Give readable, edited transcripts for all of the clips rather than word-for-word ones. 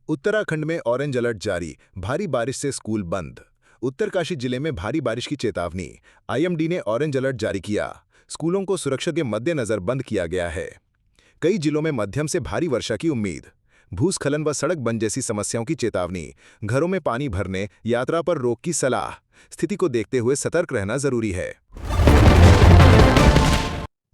उत्तराखंड में orange alert जारी, भारी बारिश से स्कूल बंद। उत्तरकाशी जिले में भारी बारिश की चेतावनी, आईएमडी ने ऑरेंज अलर्ट जारी किया। स्कूलों को सुरक्षा के मद्देनजर बंद किया गया है। कई जिलों में मध्यम से भारी वर्षा की उम्मीद। भूस्खलन व सड़क बंद जैसी समस्याओं की चेतावनी, घरों में पानी भरने, यात्रा पर रोक की सलाह। स्थिति को देखते हुए सतर्क रहना जरूरी है।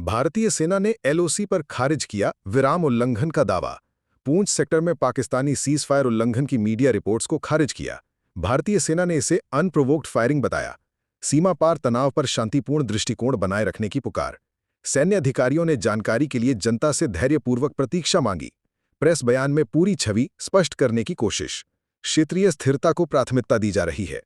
भारतीय सेना ने एलओसी पर खारिज किया विराम उल्लंघन का दावा। पूंछ सेक्टर में पाकिस्तानी सीज फायर उल्लंघन की मीडिया रिपोर्ट्स को खारिज किया। भारतीय सेना ने इसे अनप्रोवोक्ड फायरिंग बताया। सीमा पार तनाव पर शांतिपूर्ण दृष्टिकोण बनाए रखने की पुकार। सैन्य अधिकारियों ने जानकारी के लिए जनता से धैर्यपूर्वक प्रतीक्षा मांगी। प्रेस बयान में पूरी छवि स्पष्ट करने की कोशिश। क्षेत्रीय स्थिरता को प्राथमिकता दी जा रही है।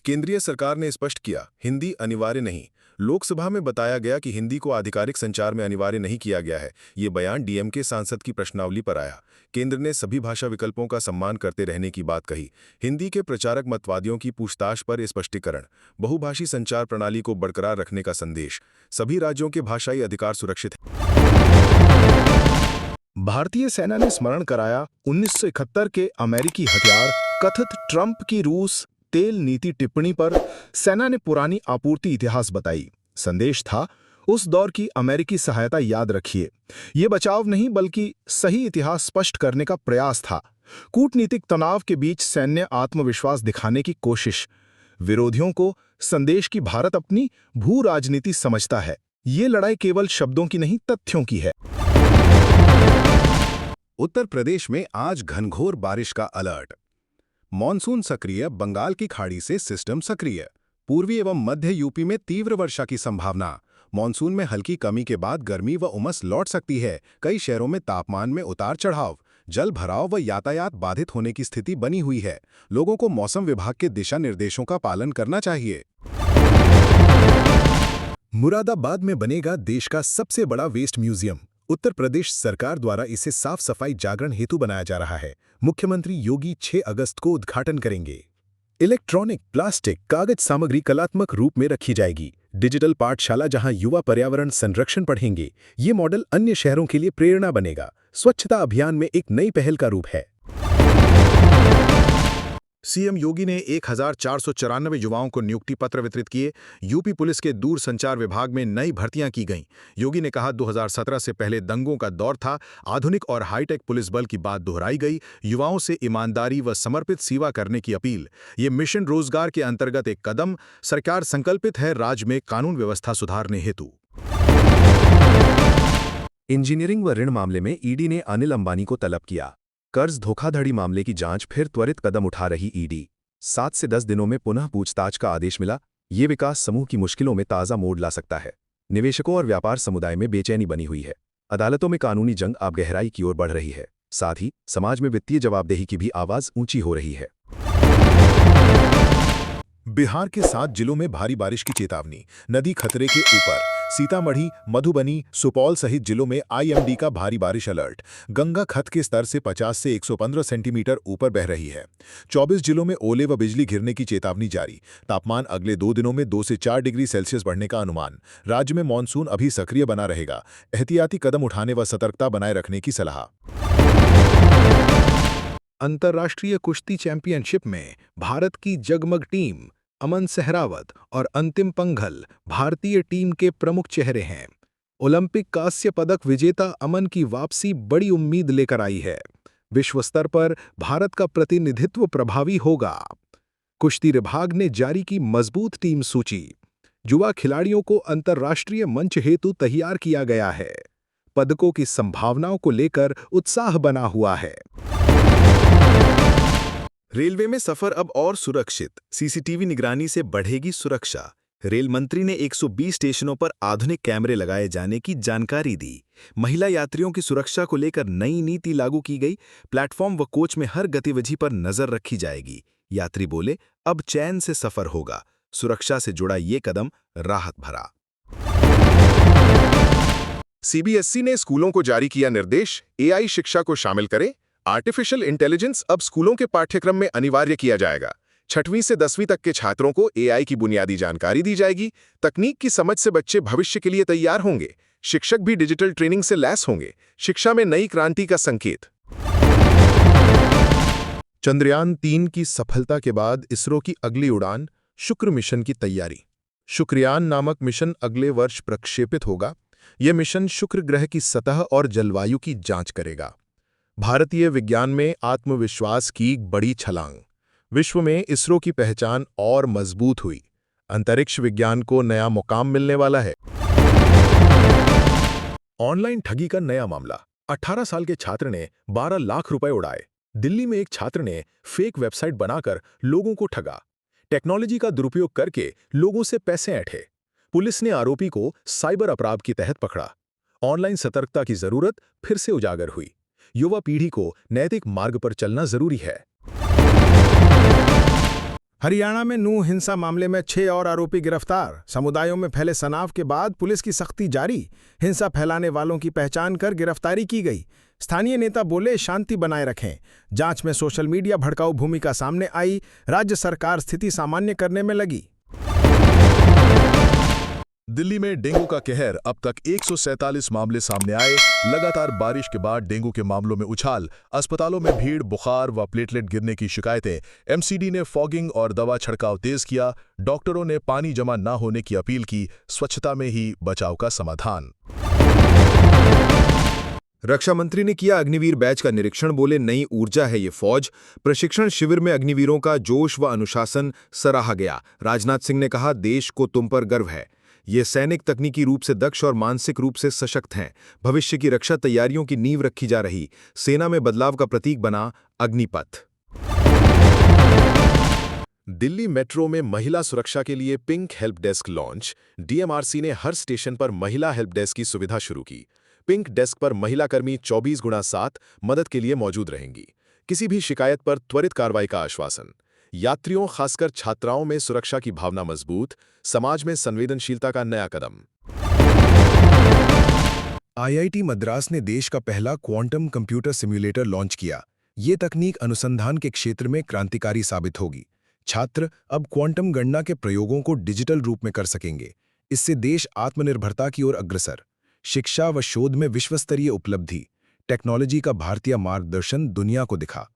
केंद्रीय सरकार ने स्पष्ट किया, हिंदी अनिवार्य नहीं। लोकसभा में बताया गया कि हिंदी को आधिकारिक संचार में अनिवार्य नहीं किया गया है। ये बयान डीएमके सांसद की प्रश्नावली पर आया। केंद्र ने सभी भाषा विकल्पों का सम्मान करते रहने की बात कही। हिंदी के प्रचारक मतवादियों की पूछताछ पर स्पष्टीकरण। बहुभाषी संचार प्रणाली को बरकरार रखने का संदेश। सभी राज्यों के भाषाई अधिकार सुरक्षित हैं। भारतीय सेना ने स्मरण कराया 1971 के अमेरिकी हथियार कथित ट्रंप की रूस तेल नीति टिप्पणी पर। सेना ने पुरानी आपूर्ति इतिहास बताई। संदेश था, उस दौर की अमेरिकी सहायता याद रखिए। ये बचाव नहीं बल्कि सही इतिहास स्पष्ट करने का प्रयास था। कूटनीतिक तनाव के बीच सैन्य आत्मविश्वास दिखाने की कोशिश। विरोधियों को संदेश की भारत अपनी भू राजनीति समझता है। ये लड़ाई केवल शब्दों की नहीं, तथ्यों की है। उत्तर प्रदेश में आज घनघोर बारिश का अलर्ट। मॉनसून सक्रिय, बंगाल की खाड़ी से सिस्टम सक्रिय। पूर्वी एवं मध्य यूपी में तीव्र वर्षा की संभावना। मॉनसून में हल्की कमी के बाद गर्मी व उमस लौट सकती है। कई शहरों में तापमान में उतार चढ़ाव, जल भराव व यातायात बाधित होने की स्थिति बनी हुई है। लोगों को मौसम विभाग के दिशा निर्देशों का पालन करना चाहिए। मुरादाबाद में बनेगा देश का सबसे बड़ा वेस्ट म्यूजियम। उत्तर प्रदेश सरकार द्वारा इसे साफ सफाई जागरण हेतु बनाया जा रहा है। मुख्यमंत्री योगी 6 अगस्त को उद्घाटन करेंगे। इलेक्ट्रॉनिक, प्लास्टिक, कागज सामग्री कलात्मक रूप में रखी जाएगी। डिजिटल पाठशाला जहां युवा पर्यावरण संरक्षण पढ़ेंगे। ये मॉडल अन्य शहरों के लिए प्रेरणा बनेगा। स्वच्छता अभियान में एक नई पहल का रूप है। सीएम योगी ने 1494 युवाओं को नियुक्ति पत्र वितरित किए। यूपी पुलिस के दूरसंचार विभाग में नई भर्तियां की गईं। योगी ने कहा, 2017 से पहले दंगों का दौर था। आधुनिक और हाईटेक पुलिस बल की बात दोहराई गई। युवाओं से ईमानदारी व समर्पित सेवा करने की अपील। ये मिशन रोजगार के अंतर्गत एक कदम। सरकार संकल्पित है राज्य में कानून व्यवस्था सुधारने हेतु। इंजीनियरिंग व ऋण मामले में ईडी ने अनिल अंबानी को तलब किया। कर्ज धोखाधड़ी मामले की जांच फिर त्वरित कदम उठा रही ईडी। 7 से 10 दिनों में पुनः पूछताछ का आदेश मिला। ये विकास समूह की मुश्किलों में ताज़ा मोड़ ला सकता है। निवेशकों और व्यापार समुदाय में बेचैनी बनी हुई है। अदालतों में कानूनी जंग अब गहराई की ओर बढ़ रही है। साथ ही समाज में वित्तीय जवाबदेही की भी आवाज ऊंची हो रही है। बिहार के 7 जिलों में भारी बारिश की चेतावनी, नदी खतरे के ऊपर। सीतामढ़ी, मधुबनी, सुपौल सहित जिलों में आईएमडी का भारी बारिश अलर्ट। गंगा खत के स्तर से 50 से 115 सेंटीमीटर ऊपर बह रही है। 24 जिलों में ओले व बिजली गिरने की चेतावनी जारी। तापमान अगले 2 दिनों में 2 से 4 डिग्री सेल्सियस बढ़ने का अनुमान। राज्य में मानसून अभी सक्रिय बना रहेगा। एहतियाती कदम उठाने व सतर्कता बनाए रखने की सलाह। अंतर्राष्ट्रीय कुश्ती चैंपियनशिप में भारत की जगमग टीम अमन सहरावत और अंतिम पंघल भारतीय टीम के प्रमुख चेहरे हैं। ओलंपिक कांस्य पदक विजेता अमन की वापसी बड़ी उम्मीद लेकर आई है। विश्व स्तर पर भारत का प्रतिनिधित्व प्रभावी होगा। कुश्ती विभाग ने जारी की मजबूत टीम सूची। युवा खिलाड़ियों को अंतर्राष्ट्रीय मंच हेतु तैयार किया गया है। पदकों की संभावनाओं को लेकर उत्साह बना हुआ है। रेलवे में सफर अब और सुरक्षित, सीसीटीवी निगरानी से बढ़ेगी सुरक्षा। रेल मंत्री ने 120 स्टेशनों पर आधुनिक कैमरे लगाए जाने की जानकारी दी। महिला यात्रियों की सुरक्षा को लेकर नई नीति लागू की गई। प्लेटफॉर्म व कोच में हर गतिविधि पर नजर रखी जाएगी। यात्री बोले, अब चैन से सफर होगा। सुरक्षा से जुड़ा ये कदम राहत भरा। सीबीएसई ने स्कूलों को जारी किया निर्देश, एआई शिक्षा को शामिल करें। आर्टिफिशियल इंटेलिजेंस अब स्कूलों के पाठ्यक्रम में अनिवार्य किया जाएगा। 6वीं से 10वीं तक के छात्रों को एआई की बुनियादी जानकारी दी जाएगी। तकनीक की समझ से बच्चे भविष्य के लिए तैयार होंगे। शिक्षक भी डिजिटल ट्रेनिंग से लैस होंगे। शिक्षा में नई क्रांति का संकेत। चंद्रयान-3 की सफलता के बाद इसरो की अगली उड़ान शुक्र मिशन की तैयारी। शुक्रयान नामक मिशन अगले वर्ष प्रक्षेपित होगा। यह मिशन शुक्र ग्रह की सतह और जलवायु की जांच करेगा। भारतीय विज्ञान में आत्मविश्वास की बड़ी छलांग। विश्व में इसरो की पहचान और मजबूत हुई। अंतरिक्ष विज्ञान को नया मुकाम मिलने वाला है। ऑनलाइन ठगी का नया मामला। 18 साल के छात्र ने 12 लाख रुपए उड़ाए। दिल्ली में एक छात्र ने फेक वेबसाइट बनाकर लोगों को ठगा। टेक्नोलॉजी का दुरुपयोग करके लोगों से पैसे ऐंठे। पुलिस ने आरोपी को साइबर अपराध के तहत पकड़ा। ऑनलाइन सतर्कता की जरूरत फिर से उजागर हुई। युवा पीढ़ी को नैतिक मार्ग पर चलना जरूरी है। हरियाणा में नूह हिंसा मामले में 6 और आरोपी गिरफ्तार। समुदायों में फैले तनाव के बाद पुलिस की सख्ती जारी। हिंसा फैलाने वालों की पहचान कर गिरफ्तारी की गई। स्थानीय नेता बोले शांति बनाए रखें। जांच में सोशल मीडिया भड़काऊ भूमिका सामने आई। राज्य सरकार स्थिति सामान्य करने में लगी। दिल्ली में डेंगू का कहर। अब तक 147 मामले सामने आए। लगातार बारिश के बाद डेंगू के मामलों में उछाल। अस्पतालों में भीड़, बुखार व प्लेटलेट गिरने की शिकायतें। एमसीडी ने फॉगिंग और दवा छिड़काव तेज किया। डॉक्टरों ने पानी जमा न होने की अपील की। स्वच्छता में ही बचाव का समाधान। रक्षा मंत्री ने किया अग्निवीर बैच का निरीक्षण। बोले नई ऊर्जा है ये फौज। प्रशिक्षण शिविर में अग्निवीरों का जोश व अनुशासन सराहा गया। राजनाथ सिंह ने कहा देश को तुम पर गर्व है। ये सैनिक तकनीकी रूप से दक्ष और मानसिक रूप से सशक्त हैं। भविष्य की रक्षा तैयारियों की नींव रखी जा रही। सेना में बदलाव का प्रतीक बना अग्निपथ। दिल्ली मेट्रो में महिला सुरक्षा के लिए pink help desk launch. DMRC ने हर स्टेशन पर महिला हेल्प डेस्क की सुविधा शुरू की। पिंक डेस्क पर महिला कर्मी 24x7 मदद के लिए मौजूद रहेंगी। किसी भी शिकायत पर त्वरित कार्रवाई का आश्वासन। यात्रियों खासकर छात्राओं में सुरक्षा की भावना मजबूत। समाज में संवेदनशीलता का नया कदम। आईआईटी मद्रास ने देश का पहला क्वांटम कंप्यूटर सिम्युलेटर लॉन्च किया। ये तकनीक अनुसंधान के क्षेत्र में क्रांतिकारी साबित होगी। छात्र अब क्वांटम गणना के प्रयोगों को डिजिटल रूप में कर सकेंगे। इससे देश आत्मनिर्भरता की ओर अग्रसर। शिक्षा व शोध में विश्वस्तरीय उपलब्धि। टेक्नोलॉजी का भारतीय मार्गदर्शन दुनिया को दिखा।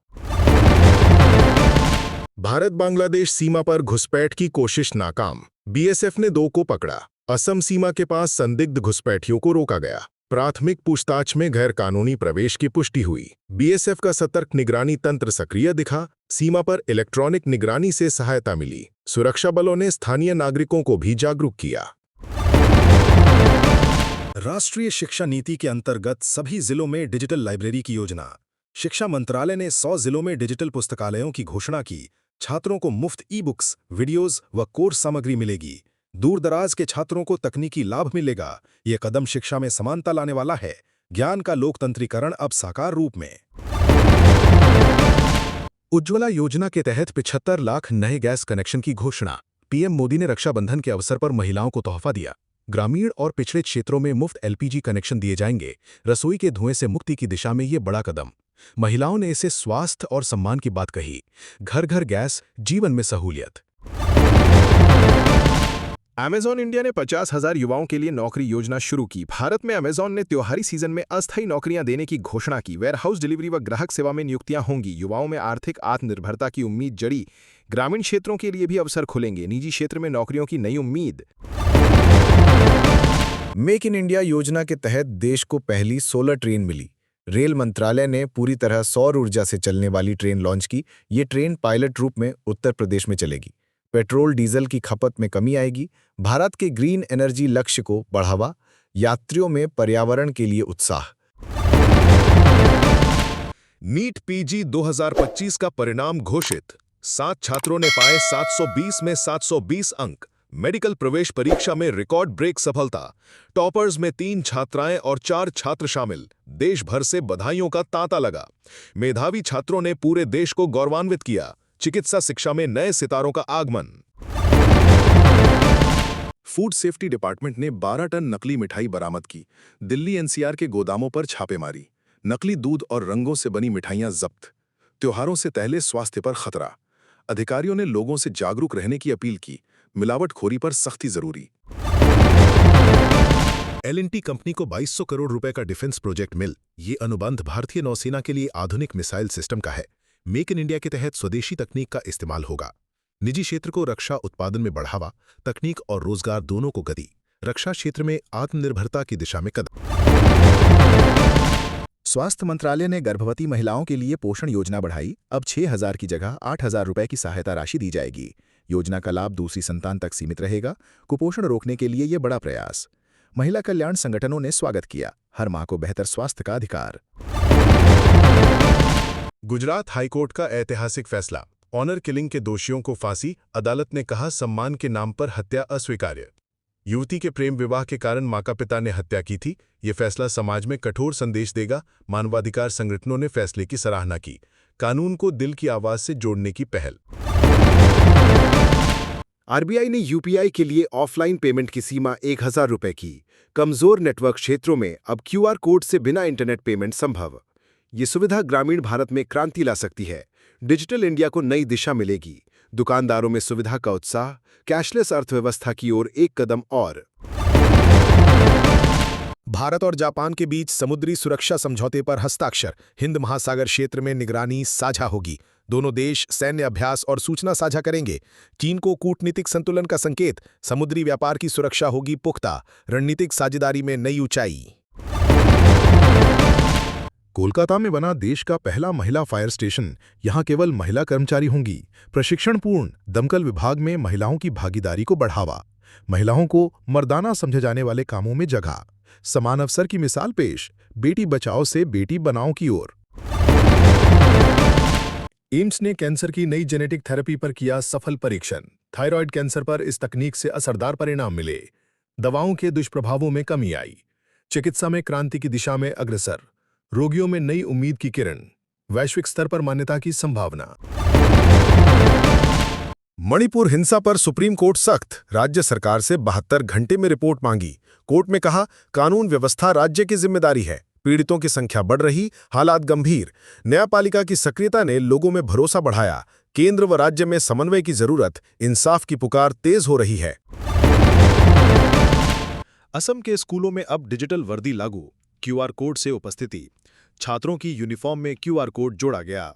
भारत बांग्लादेश सीमा पर घुसपैठ की कोशिश नाकाम। बीएसएफ ने 2 को पकड़ा। असम सीमा के पास संदिग्ध घुसपैठियों को रोका गया। प्राथमिक पूछताछ में गैर कानूनी प्रवेश की पुष्टि हुई। बीएसएफ का सतर्क निगरानी तंत्र सक्रिय दिखा। सीमा पर इलेक्ट्रॉनिक निगरानी से सहायता मिली। सुरक्षा बलों ने स्थानीय नागरिकों को भी जागरूक किया। राष्ट्रीय शिक्षा नीति के अंतर्गत सभी जिलों में डिजिटल लाइब्रेरी की योजना। शिक्षा मंत्रालय ने 100 जिलों में डिजिटल पुस्तकालयों की घोषणा की। छात्रों को मुफ्त ई-बुक्स, वीडियोज व कोर्स सामग्री मिलेगी। दूर-दराज के छात्रों को तकनीकी लाभ मिलेगा। ये कदम शिक्षा में समानता लाने वाला है। ज्ञान का लोकतंत्रीकरण अब साकार रूप में। उज्ज्वला योजना के तहत 75 लाख नए गैस कनेक्शन की घोषणा। पीएम मोदी ने रक्षाबंधन के अवसर पर महिलाओं को तोहफा दिया। ग्रामीण और पिछड़े क्षेत्रों में मुफ्त एलपीजी कनेक्शन दिए जाएंगे। रसोई के धुएं से मुक्ति की दिशा में ये बड़ा कदम। महिलाओं ने इसे स्वास्थ्य और सम्मान की बात कही। घर घर गैस, जीवन में सहूलियत। अमेज़न इंडिया ने 50,000 युवाओं के लिए नौकरी योजना शुरू की। भारत में अमेज़न ने त्योहारी सीजन में अस्थायी नौकरियां देने की घोषणा की। वेयरहाउस डिलीवरी व ग्राहक सेवा में नियुक्तियां होंगी। युवाओं में आर्थिक आत्मनिर्भरता की उम्मीद जड़ी। ग्रामीण क्षेत्रों के लिए भी अवसर खुलेंगे। निजी क्षेत्र में नौकरियों की नई उम्मीद। मेक इन इंडिया योजना के तहत देश को पहली सोलर ट्रेन मिली। रेल मंत्रालय ने पूरी तरह सौर ऊर्जा से चलने वाली ट्रेन लॉन्च की। ये ट्रेन पायलट रूप में उत्तर प्रदेश में चलेगी। पेट्रोल डीजल की खपत में कमी आएगी। भारत के ग्रीन एनर्जी लक्ष्य को बढ़ावा। यात्रियों में पर्यावरण के लिए उत्साह। नीट पीजी 2025 का परिणाम घोषित। 7 छात्रों ने पाए 720 में 720 अंक। मेडिकल प्रवेश परीक्षा में रिकॉर्ड ब्रेक सफलता। टॉपर्स में 3 छात्राएं और 4 छात्र शामिल। देश भर से बधाइयों का तांता लगा। मेधावी छात्रों ने पूरे देश को गौरवान्वित किया। चिकित्सा शिक्षा में नए सितारों का आगमन। फूड सेफ्टी डिपार्टमेंट ने 12 टन नकली मिठाई बरामद की। दिल्ली एनसीआर के गोदामों पर छापेमारी। नकली दूध और रंगों से बनी मिठाइयां जब्त। त्योहारों से पहले स्वास्थ्य पर खतरा। अधिकारियों ने लोगों से जागरूक रहने की अपील की। मिलावटखोरी पर सख्ती जरूरी। एल&टी कंपनी को 2200 करोड़ रुपए का डिफेंस प्रोजेक्ट मिल। ये अनुबंध भारतीय नौसेना के लिए आधुनिक मिसाइल सिस्टम का है। मेक इन इंडिया के तहत स्वदेशी तकनीक का इस्तेमाल होगा। निजी क्षेत्र को रक्षा उत्पादन में बढ़ावा, तकनीक और रोजगार दोनों को गति, रक्षा क्षेत्र में आत्मनिर्भरता की दिशा में कदम। स्वास्थ्य मंत्रालय ने गर्भवती महिलाओं के लिए पोषण योजना बढ़ाई। अब 6,000 की जगह 8,000 रुपए की सहायता राशि दी जाएगी। योजना का लाभ दूसरी संतान तक सीमित रहेगा। कुपोषण रोकने के लिए ये बड़ा प्रयास। महिला कल्याण संगठनों ने स्वागत किया। हर मां को बेहतर स्वास्थ्य का अधिकार। गुजरात हाईकोर्ट का ऐतिहासिक फैसला, ऑनर किलिंग के दोषियों को फांसी। अदालत ने कहा, सम्मान के नाम पर हत्या अस्वीकार्य। युवती के प्रेम विवाह के कारण माता पिता ने हत्या की थी। ये फैसला समाज में कठोर संदेश देगा। मानवाधिकार संगठनों ने फैसले की सराहना की। कानून को दिल की आवाज से जोड़ने की पहल। आरबीआई ने यूपीआई के लिए ऑफलाइन पेमेंट की सीमा 1,000 रुपए की। कमजोर नेटवर्क क्षेत्रों में अब क्यूआर कोड से बिना इंटरनेट पेमेंट संभव। ये सुविधा ग्रामीण भारत में क्रांति ला सकती है। डिजिटल इंडिया को नई दिशा मिलेगी। दुकानदारों में सुविधा का उत्साह। कैशलेस अर्थव्यवस्था की ओर एक कदम और। भारत और जापान के बीच समुद्री सुरक्षा समझौते पर हस्ताक्षर। हिंद महासागर क्षेत्र में निगरानी साझा होगी। दोनों देश सैन्य अभ्यास और सूचना साझा करेंगे। चीन को कूटनीतिक संतुलन का संकेत। समुद्री व्यापार की सुरक्षा होगी पुख्ता। रणनीतिक साझेदारी में नई ऊंचाई। कोलकाता में बना देश का पहला महिला फायर स्टेशन। यहां केवल महिला कर्मचारी होंगी। प्रशिक्षणपूर्ण दमकल विभाग में महिलाओं की भागीदारी को बढ़ावा। महिलाओं को मर्दाना समझे जाने वाले कामों में जगह। समान अवसर की मिसाल पेश। बेटी बचाओ से बेटी बनाओ की ओर। एम्स ने कैंसर की नई जेनेटिक थेरेपी पर किया सफल परीक्षण। थायराइड कैंसर पर इस तकनीक से असरदार परिणाम मिले। दवाओं के दुष्प्रभावों में कमी आई। चिकित्सा में क्रांति की दिशा में अग्रसर। रोगियों में नई उम्मीद की किरण। वैश्विक स्तर पर मान्यता की संभावना। मणिपुर हिंसा पर सुप्रीम कोर्ट सख्त। राज्य सरकार से 72 घंटे में रिपोर्ट मांगी। कोर्ट में कहा, कानून व्यवस्था राज्य की जिम्मेदारी है। पीड़ितों की संख्या बढ़ रही, हालात गंभीर। न्यायपालिका की सक्रियता ने लोगों में भरोसा बढ़ाया। केंद्र व राज्य में समन्वय की जरूरत। इंसाफ की पुकार तेज हो रही है। असम के स्कूलों में अब डिजिटल वर्दी लागू। क्यूआर कोड से उपस्थिति। छात्रों की यूनिफॉर्म में क्यूआर कोड जोड़ा गया।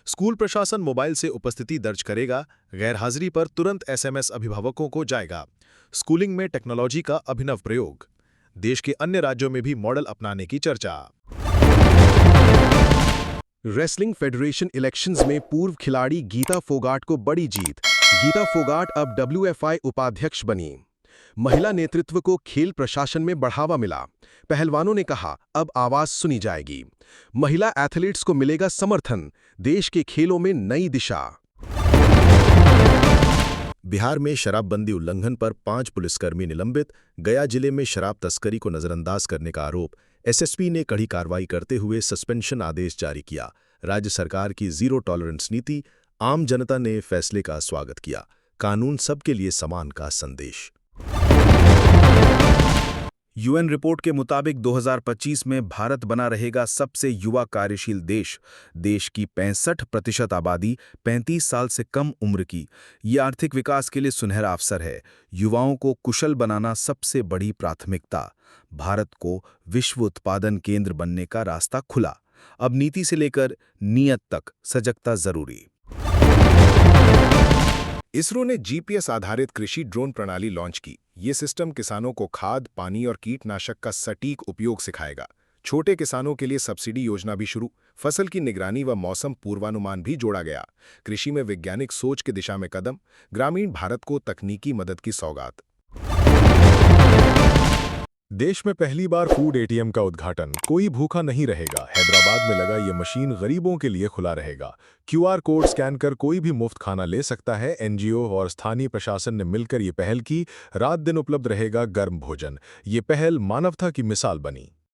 स्कूल प्रशासन मोबाइल से उपस्थिति दर्ज करेगा। गैरहाजिरी पर तुरंत एसएमएस अभिभावकों को जाएगा। स्कूलिंग में टेक्नोलॉजी का अभिनव प्रयोग। देश के अन्य राज्यों में भी मॉडल अपनाने की चर्चा। रेसलिंग फेडरेशन इलेक्शंस में पूर्व खिलाड़ी गीता फोगाट को बड़ी जीत। गीता फोगाट अब डब्ल्यूएफआई उपाध्यक्ष बनी। महिला नेतृत्व को खेल प्रशासन में बढ़ावा मिला। पहलवानों ने कहा, अब आवाज सुनी जाएगी। महिला एथलीट्स को मिलेगा समर्थन। देश के खेलों में नई दिशा। बिहार में शराबबंदी उल्लंघन पर 5 पुलिसकर्मी निलंबित। गया जिले में शराब तस्करी को नजरअंदाज करने का आरोप। एसएसपी ने कड़ी कार्रवाई करते हुए सस्पेंशन आदेश जारी किया। राज्य सरकार की जीरो टॉलरेंस नीति। आम जनता ने फैसले का स्वागत किया। कानून सबके लिए समान का संदेश। यूएन रिपोर्ट के मुताबिक 2025 में भारत बना रहेगा सबसे युवा कार्यशील देश। देश की 65% आबादी 35 साल से कम उम्र की। ये आर्थिक विकास के लिए सुनहरा अवसर है। युवाओं को कुशल बनाना सबसे बड़ी प्राथमिकता। भारत को विश्व उत्पादन केंद्र बनने का रास्ता खुला। अब नीति से लेकर नीयत तक सजगता जरूरी। इसरो ने जीपीएस आधारित कृषि ड्रोन प्रणाली लॉन्च की। ये सिस्टम किसानों को खाद, पानी और कीटनाशक का सटीक उपयोग सिखाएगा। छोटे किसानों के लिए सब्सिडी योजना भी शुरू। फसल की निगरानी व मौसम पूर्वानुमान भी जोड़ा गया। कृषि में वैज्ञानिक सोच की दिशा में कदम। ग्रामीण भारत को तकनीकी मदद की सौगात। देश में पहली बार फूड एटीएम का उद्घाटन। कोई भूखा नहीं रहेगा। हैदराबाद में लगा ये मशीन गरीबों के लिए खुला रहेगा। क्यूआर कोड स्कैन कर कोई भी मुफ्त खाना ले सकता है। एनजीओ और स्थानीय प्रशासन ने मिलकर ये पहल की। रात दिन उपलब्ध रहेगा गर्म भोजन। ये पहल मानवता की मिसाल बनी।